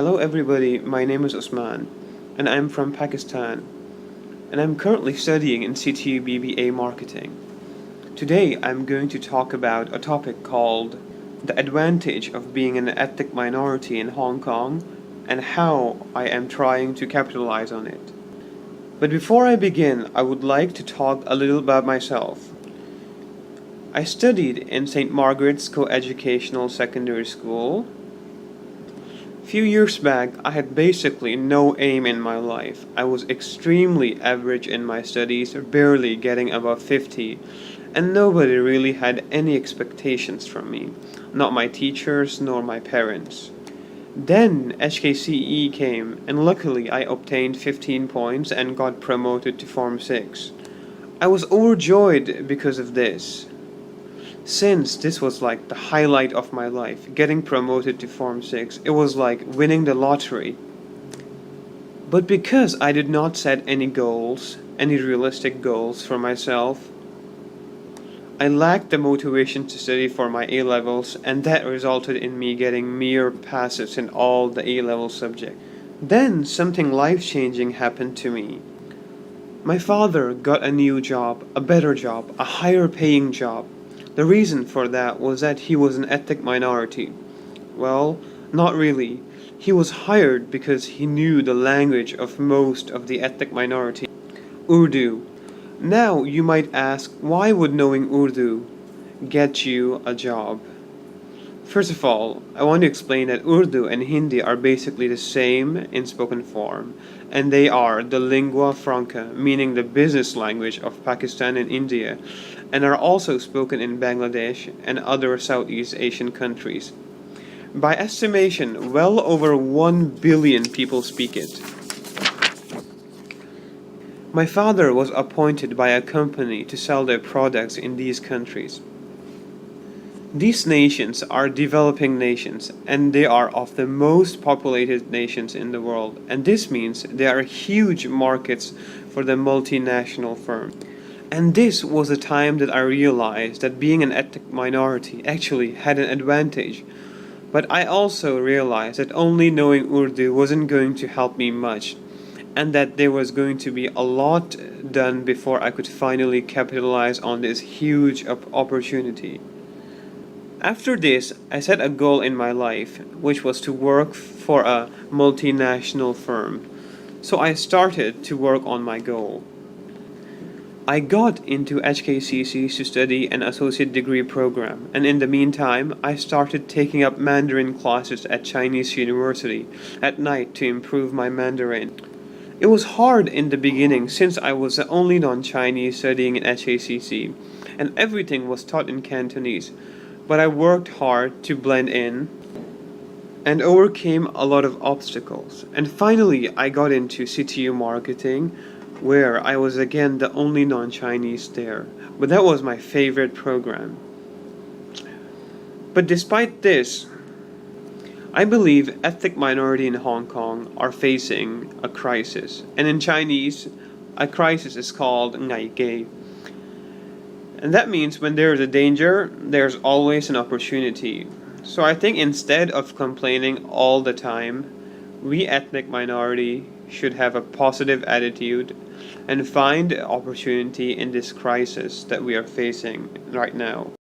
Hello everybody, my name is Usman and I'm from Pakistan and I'm currently studying in CTU BBA Marketing. Today I'm going to talk about a topic called the advantage of being an ethnic minority in Hong Kong and how I am trying to capitalize on it. But before I begin, I would like to talk a little about myself. I studied in St. Margaret's Co-Educational Secondary School. Few years back, I had basically no aim in my life. I was extremely average in my studies, barely getting above 50, and nobody really had any expectations from me, not my teachers nor my parents. Then HKCE came, and luckily I obtained 15 points and got promoted to Form 6. I was overjoyed because of this. Since this was like the highlight of my life, getting promoted to Form 6, it was like winning the lottery. But because I did not set any goals, any realistic goals for myself, I lacked the motivation to study for my A-levels, and that resulted in me getting mere passes in all the A-level subjects. Then something life-changing happened to me. My father got a new job, a better job, a higher paying job. The reason for that was that he was an ethnic minority. Well, not really. He was hired because he knew the language of most of the ethnic minority, Urdu. Now you might ask, why would knowing Urdu get you a job? First of all, I want to explain that Urdu and Hindi are basically the same in spoken form, and they are the lingua franca, meaning the business language of Pakistan and India, and are also spoken in Bangladesh and other Southeast Asian countries. By estimation, well over 1 billion people speak it. My father was appointed by a company to sell their products in these countries. These nations are developing nations, and they are of the most populated nations in the world, and this means they are huge markets for the multinational firms. And this was the time that I realized that being an ethnic minority actually had an advantage. But I also realized that only knowing Urdu wasn't going to help me much, and that there was going to be a lot done before I could finally capitalize on this huge opportunity. After this, I set a goal in my life, which was to work for a multinational firm. So I started to work on my goal. I got into HKCC to study an associate degree program, and in the meantime, I started taking up Mandarin classes at Chinese University at night to improve my Mandarin. It was hard in the beginning since I was the only non-Chinese studying in HKCC, and everything was taught in Cantonese. But I worked hard to blend in and overcame a lot of obstacles. And finally, I got into CTU Marketing, where I was again the only non-Chinese there. But that was my favorite program. But despite this, I believe ethnic minority in Hong Kong are facing a crisis. And in Chinese, a crisis is called ngai ge. And that means when there is a danger, there's always an opportunity. So I think instead of complaining all the time, we ethnic minority should have a positive attitude and find opportunity in this crisis that we are facing right now.